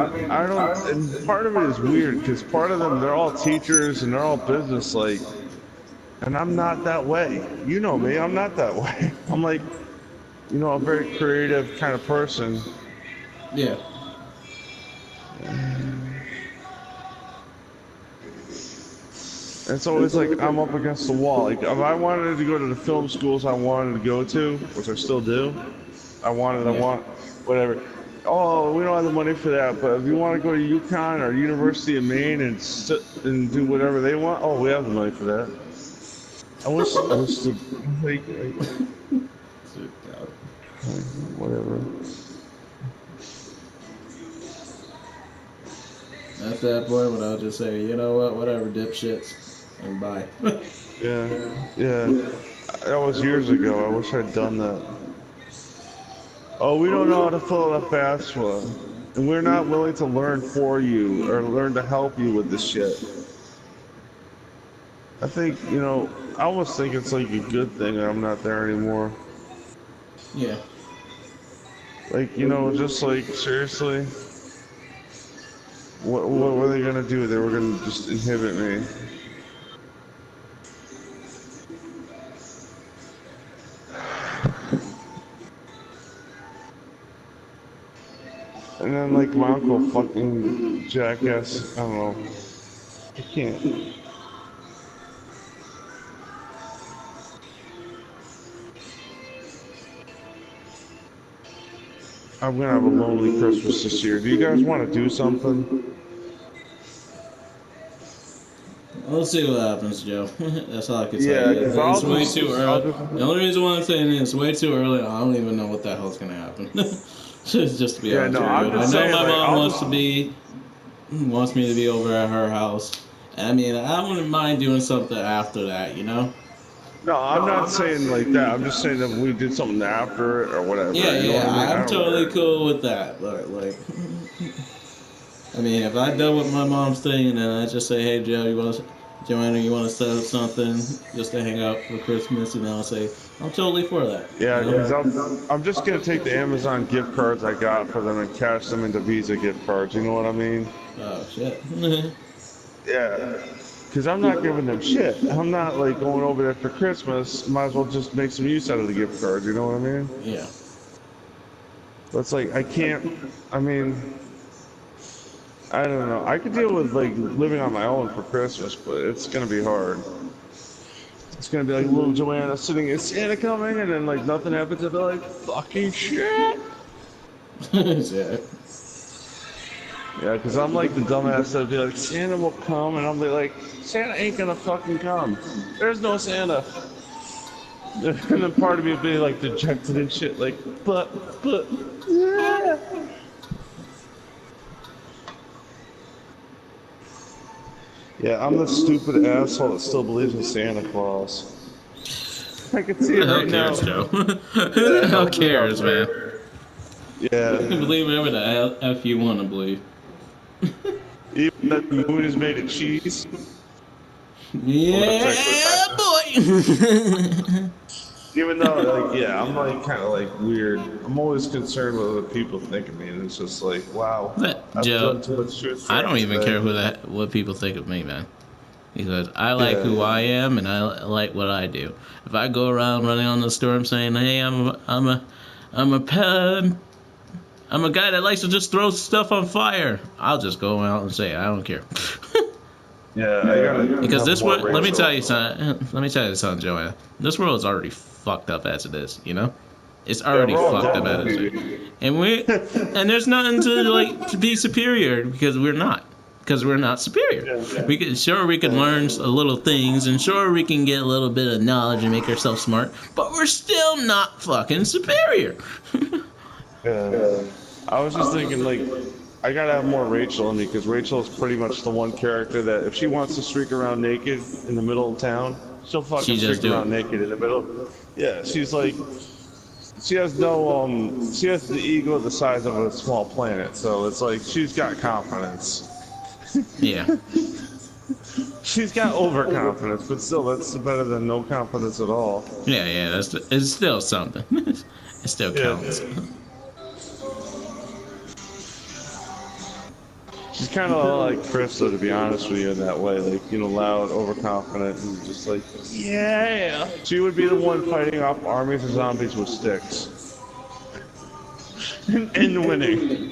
I don't, and part of it is weird because part of them, they're all teachers and they're all business like, and I'm not that way. You know me, I'm not that way. I'm like, a very creative kind of person. Yeah. It's always like I'm up against the wall. Like if I wanted to go to the film schools I wanted to go to, which I still do, I Yeah. want, whatever. Oh, we don't have the money for that, but if you want to go to UConn or University of Maine and sit and do whatever they want, oh, we have the money for that. I wish the whatever. At that point, when I'll just say, you know what, whatever, dipshits, and bye. Yeah, yeah. That was years ago. I wish I'd done that. Oh, we don't know how to fill out a FAFSA, and we're not willing to learn for you or learn to help you with this shit. I think, I almost think it's like a good thing that I'm not there anymore. Yeah. Like, just like, seriously, what were they gonna do? They were gonna just inhibit me. And then, like, my uncle fucking jackass, I don't know. I can't. I'm gonna have a lonely Christmas this year. Do you guys want to do something? We'll see what happens, Joe. That's all I can Yeah, say. because It's way too early. The only reason why I'm saying it's way too early, I don't even know what the hell's gonna happen. Just to be Yeah, honest no, with you. I'm I just know saying, my like, mom wants me to be over at her house. I mean, I wouldn't mind doing something after that, you know? no, I'm not saying like that. I'm just saying that we did something after it or whatever. Yeah, You know what yeah, I mean? I I'm don't totally care. cool with that. Like, I mean, if I done with my mom's thing and then I just say, hey, Joanna, you want to set up something just to hang out for Christmas, and I'll say, I'm totally for that, you Yeah, know? because I'm just gonna take the Amazon gift cards I got for them and cash them into Visa gift cards. You know what I mean? Oh, shit. Yeah. Because I'm not giving them shit. I'm not like going over there for Christmas. Might as well just make some use out of the gift cards. You know what I mean? Yeah. But it's like I can't. I mean, I don't know. I could deal with like living on my own for Christmas, but it's gonna be hard. It's gonna be like little Joanna sitting in Santa coming, and then like nothing happens. I'll be like, fucking shit. Yeah. Yeah, because I'm like the dumbass that'd be like, Santa will come, and I'll be like, Santa ain't gonna fucking come. There's no Santa. And then part of me would be like dejected and shit, like, but, yeah. Yeah, I'm the stupid asshole that still believes in Santa Claus. I can see Who it the hell right now. cares, Joe? Who the Yeah, hell nobody out cares, man? there. You can Yeah, believe whatever the F you want to believe. even that the moon is made of cheese. Well, that's actually Yeah, kind of. boy! Even though, like, yeah, I'm like kind of like weird. I'm always concerned with what people think of me, and it's just like, wow, But, I've Joe, done too much shit I throughout don't even today. care what people think of me, man. Because I like who Yeah, I am and I like what I do. If I go around running on the storm saying, "Hey, I'm a pet, I'm a guy that likes to just throw stuff on fire," I'll just go out and say, I don't care. yeah, I gotta Because have this more world, let me tell you Rachel. something. Let me tell you something, Joanna. This world is already fucked up as it is. You know, it's Yeah, already we're all fucked up as it doomed, is, baby. and there's nothing to to be superior because we're not. Because we're not superior. Yeah, We can learn a little things, and sure we can get a little bit of knowledge and make ourselves smart, but we're still not fucking superior. yeah. I was just thinking, like, I gotta have more Rachel in me because Rachel is pretty much the one character that if she wants to streak around naked in the middle of town, she'll fucking She just streak do it. around naked in the middle. Yeah, she's like, she has no, she has the ego the size of a small planet, so it's like she's got confidence. Yeah, She's got overconfidence, but still, that's better than no confidence at all. yeah, yeah. It's still something. It still Yeah. counts. She's kind of like Krista, to be honest with you, in that way. Like, you know, loud, overconfident, and just like, yeah. She would be the one fighting off armies of zombies with sticks. and winning.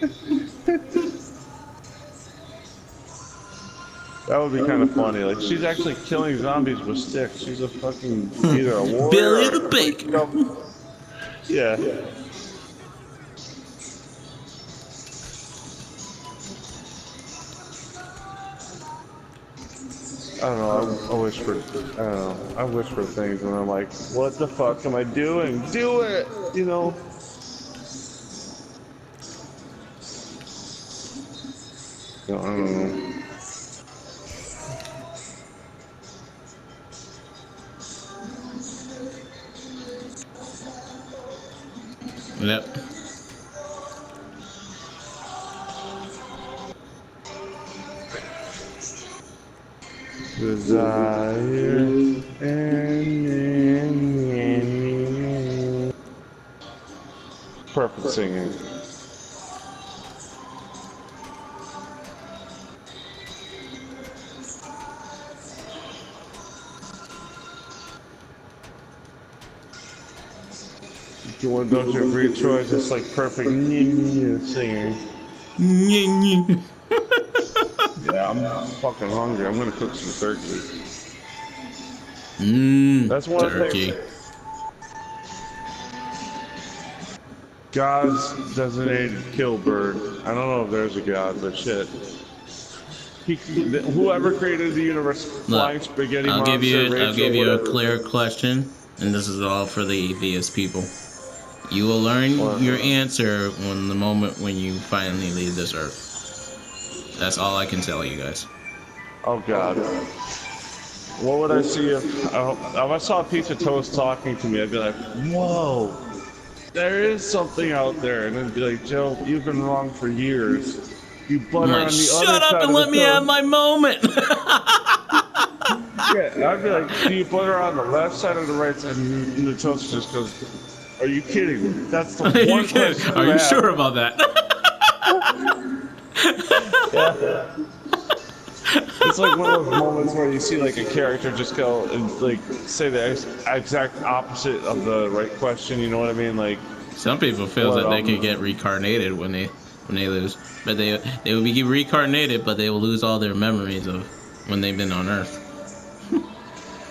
That would be kind of funny. Like, she's actually killing zombies with sticks. She's a fucking, either a warrior Billy the or Baker. Yeah. I don't know. I wish for. I don't know. I wish for things, and I'm like, what the fuck am I doing? Do it, you know. I don't know. Yep. Desire and perfect singing. Don't you agree, Troy? Just like perfect singing. Yeah, I'm fucking hungry. I'm gonna cook some turkey. That's one Turkey. of the things. God's designated kill bird. I don't know if there's a God, but shit. Whoever created the universe, flying spaghetti monster. I'll give you a clear question, and this is all for the atheist people. You will learn your answer when the moment when you finally leave this earth. That's all I can tell you guys. Oh God. What would I see if I saw a piece of toast talking to me? I'd be like, whoa, there is something out there. And it'd be like, Joe, you've been wrong for years. You butter on the other side. Shut up and let me have my moment. Yeah, I'd be like, do you butter on the left side or the right side? And the toast just goes, are you kidding me? That's the one question. Are you sure about that? Yeah. It's like one of those moments where you see like a character just go and like say the exact opposite of the right question. You know what I mean? Like some people feel that they could get reincarnated when they lose, but they will be reincarnated, but they will lose all their memories of when they've been on Earth.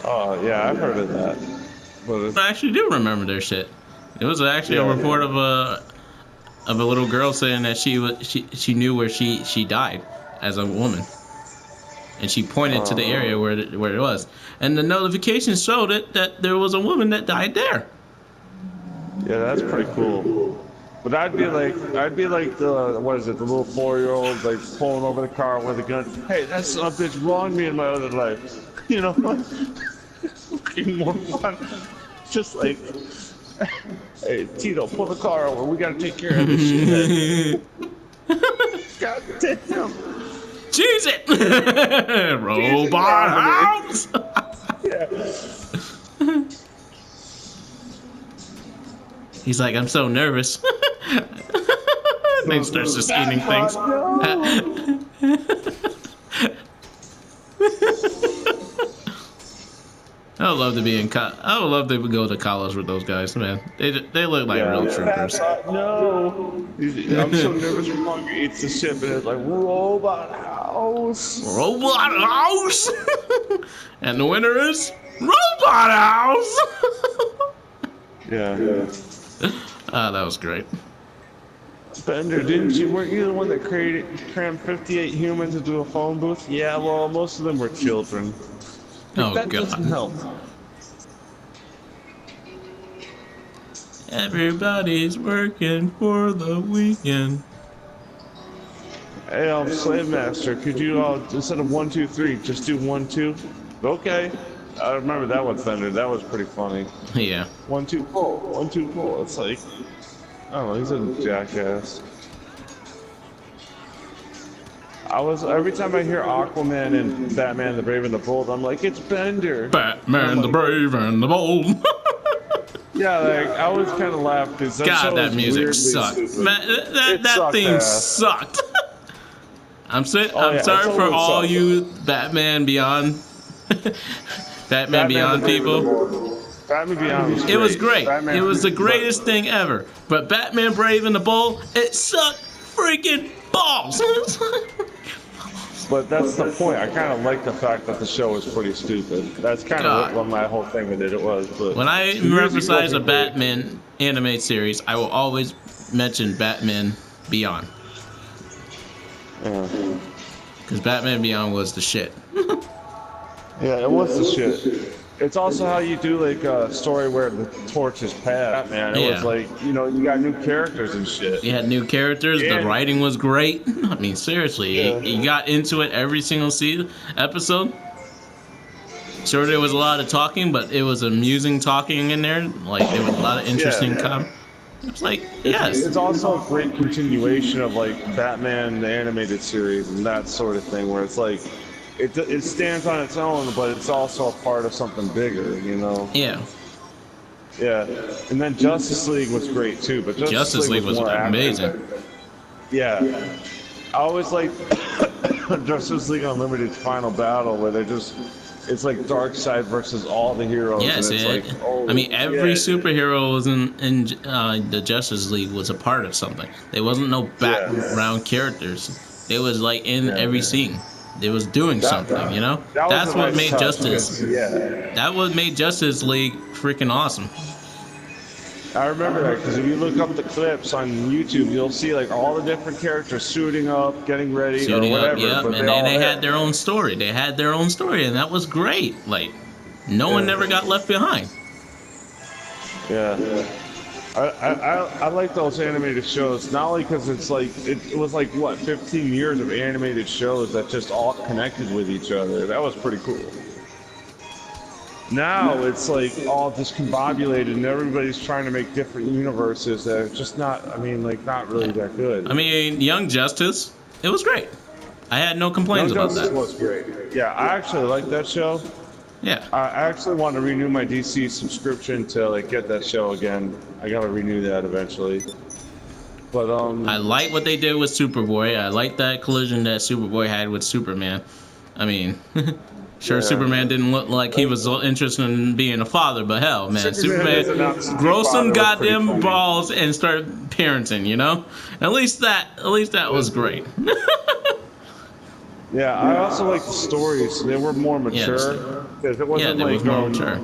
Oh yeah, I've heard of that. But I actually do remember their shit. It was actually a report of a little girl saying that she knew where she died as a woman, and she pointed to the area where it was, and the notification showed it that there was a woman that died there. Yeah, that's pretty cool. But I'd be like the what is it, the little 4-year-old like pulling over the car with a gun. Hey, that son of a bitch wronged me in my other life. You know, looking more fun. Just like, hey, Tito, pull the car over. We gotta take care of this shit. God damn. Choose it. Robot house. Yeah. He's like, I'm so nervous. And he starts just eating things. I would love to be I would love to go to college with those guys, man. They look like real troopers. No. I'm so nervous when Hunger eats the shit, but it's like, Robot House. Robot House! And the winner is Robot House! Yeah. Ah, that was great. Bender, weren't you the one that crammed 58 humans into a phone booth? Yeah, well, most of them were children. Oh, that God. doesn't help. Everybody's working for the weekend. Hey, Slave Master, could you instead of 1, 2, 3, just do 1, 2? Okay. I remember that one, Bender. That was pretty funny. Yeah. 1, 2, pull. 1, 2, pull. It's like, I don't know, he's a jackass. Every time I hear Aquaman and Batman the Brave and the Bold, I'm like, it's Bender. Batman the Brave and the Bold. Yeah, like, I always kind of laugh because God, that music sucked. Man, that theme sucked. I'm Oh yeah, it's sorry a for little all sucks. you Batman Beyond, Batman Batman the Beyond Brave and the people. Bold. Batman Beyond was It was great. great. It was the greatest But thing ever. But Batman Brave and the Bold, it sucked freaking balls. that's the point. I kind of like the fact that the show was pretty stupid. That's kind of God. what my whole thing with it was. But When I the music emphasize a wasn't great. Batman anime series, I will always mention Batman Beyond. Yeah. Because Batman Beyond was the shit. Yeah, it was the shit. It's also how you do like a story where the torch is passed, man. It was Yeah. like, you got new characters and shit. You had new characters. The And writing was great. I mean, seriously, yeah, you got into it every single episode. Sure, there was a lot of talking, but it was amusing talking in there. Like, there was a lot of interesting yeah. It's like, It's yes. it's also a great continuation of like Batman the animated series and that sort of thing, where it's like it stands on its own, but it's also a part of something bigger, you know? Yeah. Yeah. And then Justice League was great too, but Justice League was more amazing. action. Yeah. I always like Justice League Unlimited's final battle where it's like Darkseid versus all the heroes. Yes, and it's like, oh, I mean, every yeah, superhero was in the Justice League was a part of something. There wasn't no background characters. They was like in every scene. They was doing something, you know. that was That's a what nice made touch Justice. because, yeah. That what made Justice League freaking awesome. I remember that because if you look up the clips on YouTube, you'll see like all the different characters suiting up, getting ready, Shooting or up, whatever. yep, But and they had their own story. They had their own story, and that was great. Like, no one never got left behind. Yeah. I like those animated shows, not only because it's like, it was like, what, 15 years of animated shows that just all connected with each other. That was pretty cool. Now it's like all discombobulated and everybody's trying to make different universes that are just not, I mean, like, not really that good. I mean, Young Justice, it was great. I had no complaints Young about Justice that. was great. Yeah, I actually like that show. Yeah. I actually want to renew my DC subscription to like get that show again. I gotta renew that eventually. But I like what they did with Superboy. I like that collision that Superboy had with Superman. I mean, sure, Yeah. Superman didn't look like he was interested in being a father, but hell, man, Superman is an Superman absentee grow some father was pretty goddamn funny. balls and start parenting. You know, at least that was great. yeah, I also like the stories. They were more mature because it Yeah, wasn't they like was more mature.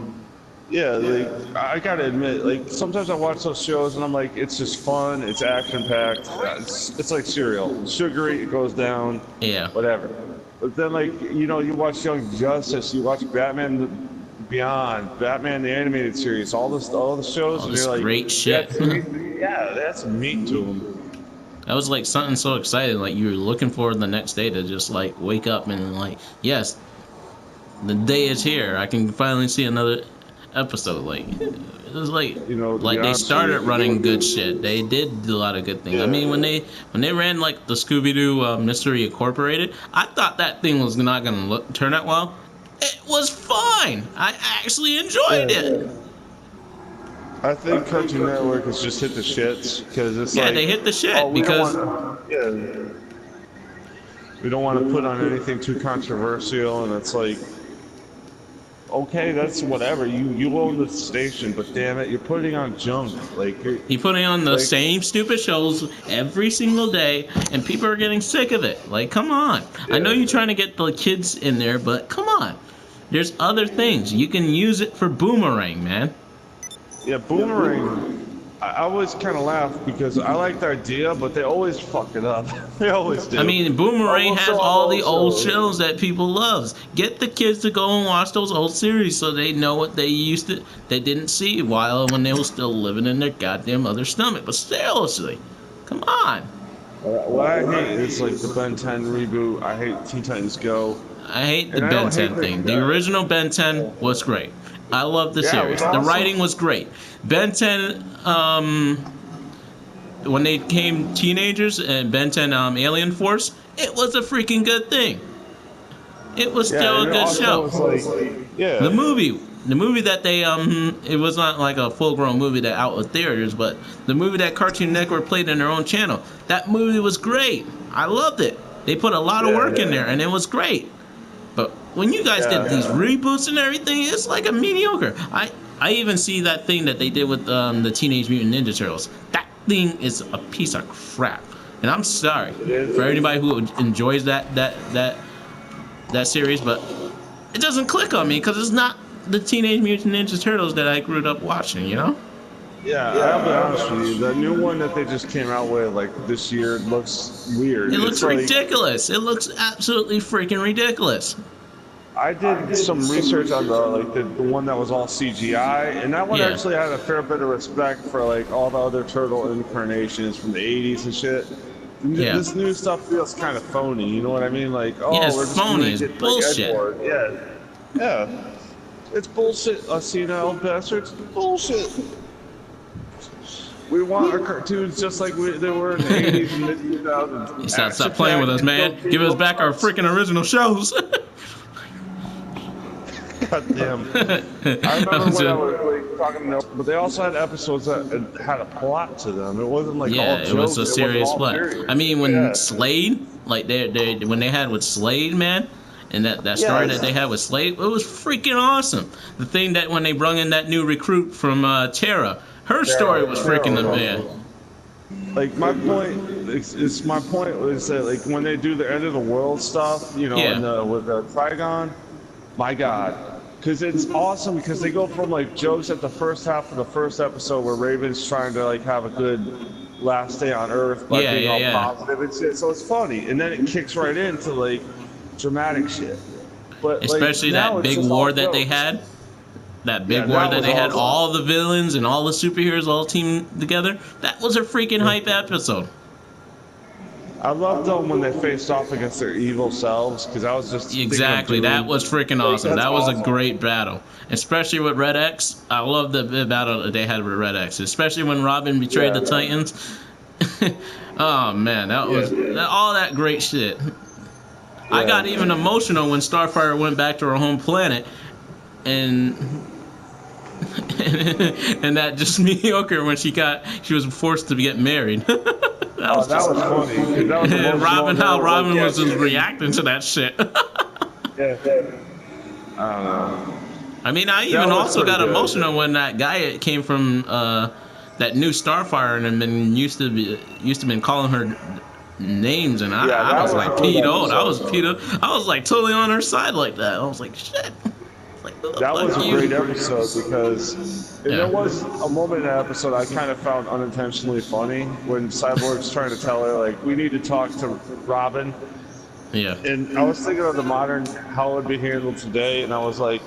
yeah, like I gotta admit, like sometimes I watch those shows and I'm like, it's just fun, it's action packed, it's like cereal, sugary, it goes down, Yeah. whatever. But then like you watch Young Justice, you watch Batman Beyond, Batman the animated series, all the shows, All and this you're like, great shit. that's meat to them. That was like something so exciting. Like you were looking forward the next day to just like wake up and like, yes, the day is here. I can finally see another episode. Like it was like be they honest started with you, running good shit. They did do a lot of good things. I Yeah. mean, when they ran like the Scooby Doo Mystery Incorporated, I thought that thing was not gonna turn out well. It was fine. I actually enjoyed it. I think Cartoon Network has just hit the shits because it's Yeah, like, they hit the shit oh, because we don't want to put on anything too controversial, and it's like, okay, that's whatever. You own the station, but damn it, you're putting on junk. Like you're putting on the like- same stupid shows every single day, and people are getting sick of it. Like, come on. I know you're trying to get the kids in there, but come on. There's other things. You can use it for Boomerang, man. Yeah, Boomerang. I always kind of laugh because I like the idea, but they always fuck it up. They always do. I mean, Boomerang Almost has all the old shows. shows that people loves. Get the kids to go and watch those old series so they know what they didn't see when they were still living in their goddamn mother's stomach. But seriously, come on. What I hate is like the Ben 10 reboot. I hate Teen Titans Go. I hate the And I Ben don't hate 10 the- thing. The original Ben 10 was great. I love the Yeah, it series. was The awesome. writing was great. Ben 10, when they came teenagers and Ben 10 Alien Force, it was a freaking good thing. It was still a and good also show. it's like, yeah. The movie that they it was not like a full-grown movie that out with theaters, but the movie that Cartoon Network played in their own channel, that movie was great. I loved it. They put a lot of work in there, and it was great. But when you guys did these reboots and everything, it's like a mediocre. I even see that thing that they did with the Teenage Mutant Ninja Turtles. That thing is a piece of crap. And I'm sorry for anybody who enjoys that series, but it doesn't click on me because it's not the Teenage Mutant Ninja Turtles that I grew up watching, you know? Yeah, I'll be honest with you. The new one that they just came out with, like, this year looks weird. It looks ridiculous. It looks absolutely freaking ridiculous. I did some research on the one that was all CGI, and that one actually had a fair bit of respect for like all the other turtle incarnations from the 80s and shit. Yeah. This new stuff feels kind of phony, you know what I mean? Like, oh, yeah, it's we're just phony. gonna It's bullshit. Like yeah. It's bullshit, senile bastards. Bullshit. We want our cartoons just like they were in the 80s and mid 2000s. Stop playing with us, man. Give us back our freaking original shows. God damn. I remember when I was like talking to, but they also had episodes that had a plot to them. It wasn't like all jokes. It was a serious plot. I mean, when Slade, like when they had with Slade, man, and that story that they had with Slade, it was freaking awesome. The thing that when they brung in that new recruit from Terra, her story was freaking the man. Like my point was that like when they do the end of the world stuff, you know, with the Trigon, my God. Because it's awesome because they go from like jokes at the first half of the first episode where Raven's trying to like have a good last day on Earth by being all positive and shit. So it's funny, and then it kicks right into like dramatic shit. But especially that big war that they had. That big war that they had all the villains and all the superheroes all teamed together. That was a freaking hype episode. I loved them when they faced off against their evil selves because I was just exactly that was freaking awesome. That was a great battle, especially with Red X. I love the battle that they had with Red X, especially when Robin betrayed the Titans. Oh man, that was all that great shit. I got even emotional when Starfire went back to her home planet, and that just mediocre when she was forced to get married. That was funny. That was Robin was just reacting to that shit. I don't know. I mean, I even also got emotional when that guy came from that new Starfire and been used to been calling her names, and I was like peed out. I was like totally on her side like that. I was like, shit. Like, that was a great episode because there was a moment in that episode I kind of found unintentionally funny when Cyborg's trying to tell her like we need to talk to Robin. Yeah. And I was thinking of the modern how it would be handled today, and I was like,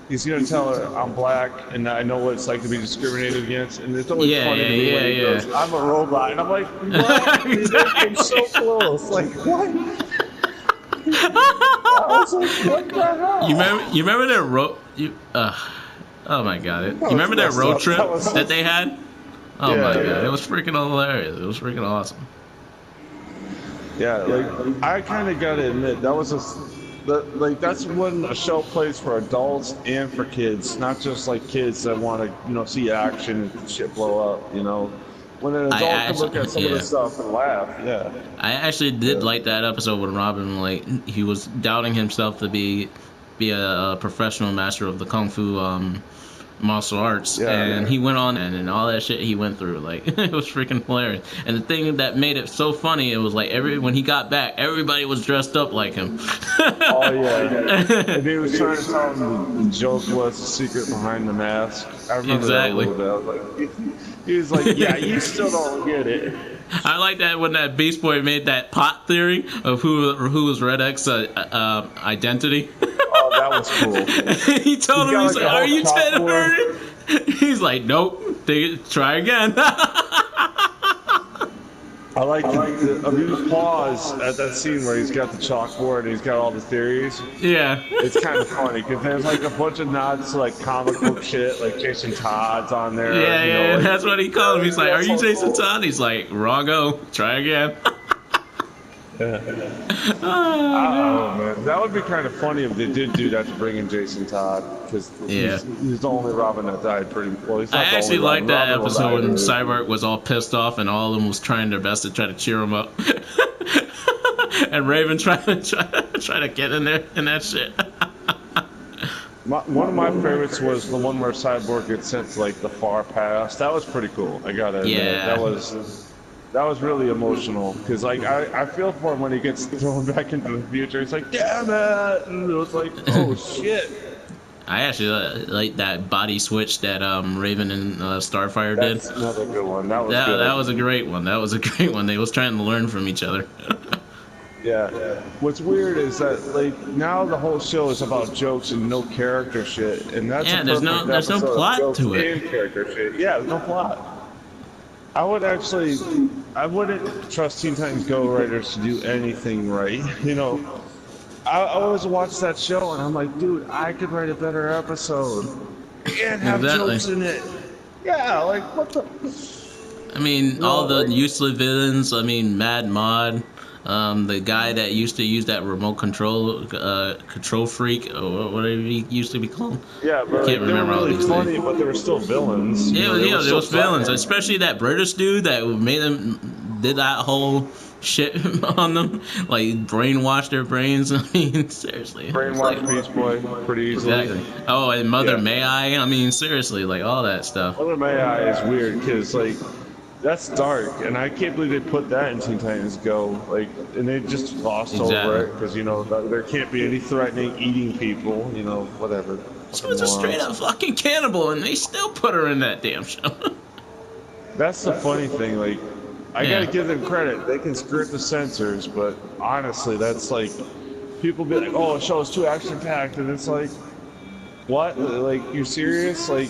he's gonna tell her I'm black and I know what it's like to be discriminated against, and it's always funny to me when he goes, I'm a robot, and I'm like, what? I'm so close. Like what? I was like, what the hell? You remember that oh my god! You remember that road trip that they had? Oh my god! It was freaking hilarious. It was freaking awesome. Yeah, like I kind of gotta admit that was that's when a show plays for adults and for kids, not just like kids that want to see action and shit blow up. You know, when an adult can look at some of the stuff and laugh. Yeah. I actually did like that episode with Robin. Like he was doubting himself to be a professional master of the kung fu martial arts, and he went on and all that shit he went through. Like it was freaking hilarious. And the thing that made it so funny, it was like when he got back, everybody was dressed up like him. Oh yeah. And he was trying to tell him the joke was the secret behind the mask. I remember that a little bit. I was like, he was like, yeah, you still don't get it. I like that when that Beast Boy made that pot theory of who was Red X's identity. Oh, that was cool. He told him, he's like, are you Ted Hurd? He's like, nope, try again. I like the amused pause at that scene where he's got the chalkboard and he's got all the theories. Yeah. It's kind of funny because there's like a bunch of nods to like comic book shit, like Jason Todd's on there. Yeah, like, that's what he called him. He's like, are you Jason Todd? He's like, wrongo, try again. Oh man, that would be kind of funny if they did do that to bring in Jason Todd, because he's the only Robin that died pretty well. I actually liked that episode when Cyborg was all pissed off and all of them was trying their best to try to cheer him up. and Raven try to get in there in that shit. One of my favorites was the one where Cyborg gets sent to like the far past. That was pretty cool. I gotta admit, Yeah. that was really emotional because like I feel for him when he gets thrown back into the future. It's like, damn it, and it was like, oh shit. I actually like that body switch that Raven and Starfire did. That's another good one. That was good. That was a great one. That was a great one. They was trying to learn from each other. Yeah. What's weird is that like now the whole show is about jokes and no character shit, and that's Yeah, a there's perfect no episode of plot jokes to it. and character shit. Yeah, there's no plot. I wouldn't trust Teen Titans Go writers to do anything right. You know, I always watch that show and I'm like, dude, I could write a better episode and have Exactly. jokes in it. Yeah, like what the. I mean, all the useless villains. I mean, Mad Mod, the guy that used to use that remote control freak, or whatever he used to be called. Yeah, but Can't like, they were remember all really these funny, things. but they were still villains. Yeah, They were there still was villains, threatening. especially that British dude that made them did that whole shit on them, like brainwashed their brains. I mean, seriously. Brainwash Beast Boy pretty easily. Exactly. Oh, and Mother Yeah. May I mean, seriously, like all that stuff. Mother May I is weird because like that's dark, and I can't believe they put that in Teen Titans Go. Like, and they just glossed over Exactly. it because you know there can't be any threatening eating people. You know, whatever. She was a straight up fucking cannibal, and they still put her in that damn show. That's the funny thing. Like, I Yeah. gotta give them credit. They can skirt the censors, but honestly, that's like people be like, "Oh, the show is too action packed," and it's like, what? Like, you serious? Like,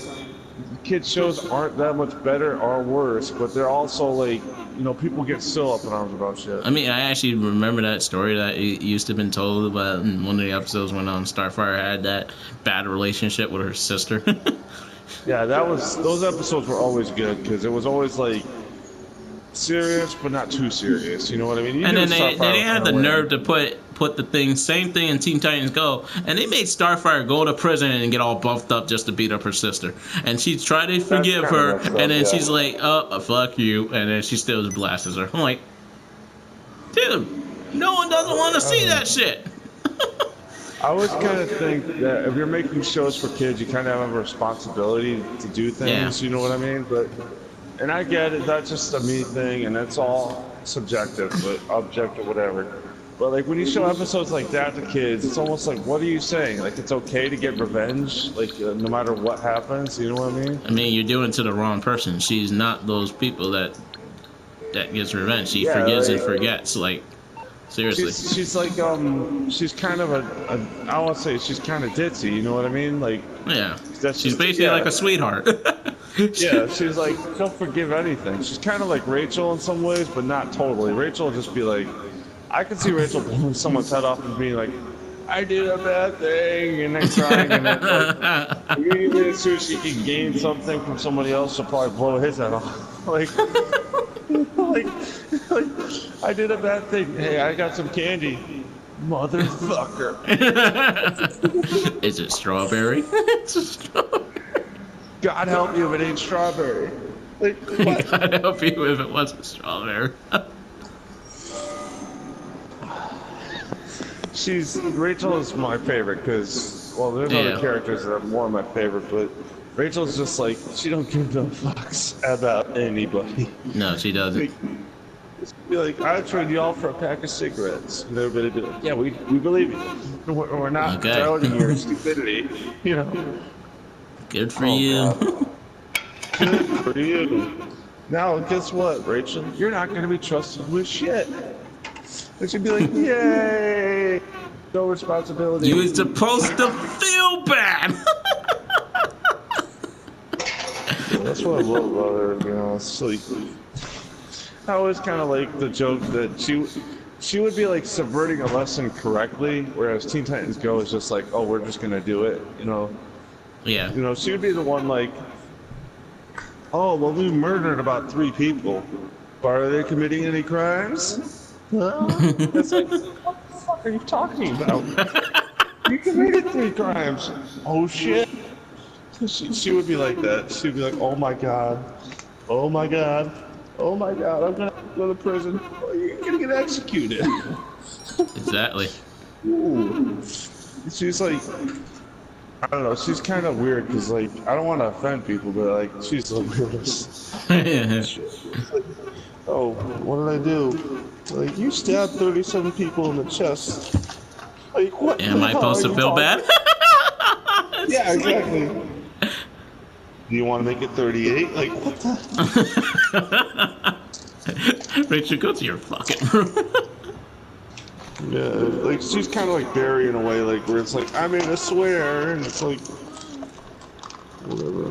kids shows aren't that much better or worse, but they're also like, you know, people get still up in arms about shit. I mean, I actually remember that story that used to have been told about in one of the episodes when Starfire had that bad relationship with her sister. Yeah, those episodes were always good because it was always like serious but not too serious. You know what I mean? You And knew then they Starfire had was the gonna nerve win. to put the same thing in Teen Titans Go, and they made Starfire go to prison and get all buffed up just to beat up her sister. And she tried to forgive kinda her, messed up, and then yeah. she's like, "Oh, fuck you," and then she still just blasts her. I'm like, dude, no one doesn't want to see that shit. I always kind of think that if you're making shows for kids, you kind of have a responsibility to do things. Yeah. You know what I mean? And I get it. That's just a me thing, and it's all subjective, but objective, whatever. But like when you show episodes like that to kids, it's almost like, what are you saying? Like it's okay to get revenge, like no matter what happens. You know what I mean? I mean, you're doing it to the wrong person. She's not those people that gets revenge. She Yeah, forgives like- and forgets. Like, seriously. She's like she's kind of I want to say she's kind of ditzy. You know what I mean? Like Yeah. that's She's just- basically yeah. like a sweetheart. Yeah, she's like, she'll forgive anything. She's kind of like Rachel in some ways, but not totally. Rachel will just be like, I can see Rachel blowing someone's head off and being like, I did a bad thing, and then crying, and then like, immediately as soon as she can gain something from somebody else, she'll probably blow his head off. like, I did a bad thing. Hey, I got some candy. Motherfucker. Is it strawberry? It's a strawberry. God help you if it ain't strawberry. Like, what? God help you if it wasn't strawberry. Rachel is my favorite because, well, there's other Yeah. characters that are more my favorite, but Rachel's just like, she don't give no fucks about anybody. No, she doesn't. Like, just be like, I trade you all for a pack of cigarettes. And everybody be like, yeah, we believe you. We're not Okay. doubting your stupidity, you know. Good for Oh, you. God. Good for you. Now, guess what, Rachel? You're not going to be trusted with shit. They should be like, yay! No responsibility. You was supposed to feel bad. That's what I love about her, you know. It's like, I always kind of like the joke that she would be like subverting a lesson correctly, whereas Teen Titans Go is just like, oh, we're just going to do it, you know. Yeah. You know, she would be the one like, oh, well, we murdered about 3 people. But are they committing any crimes? Well, it's like, what the fuck are you talking about? You committed 3 crimes. Oh, shit. She would be like that. She'd be like, oh, my God. Oh, my God. Oh, my God. I'm going to go to prison. Oh, you're going to get executed. Exactly. Ooh. She's like, I don't know. She's kind of weird because, like, I don't want to offend people, but like, she's the weirdest. Shit. It's like, oh, what did I do? Like, you stabbed 37 people in the chest. Like, what Am the I hell are supposed to you feel bad? talking? Yeah, exactly. Do you want to make it 38? Like, what the? Richard, go to your fucking room. Yeah, like she's kind of like Barry in a way, like where it's like, I made a swear, and it's like, whatever.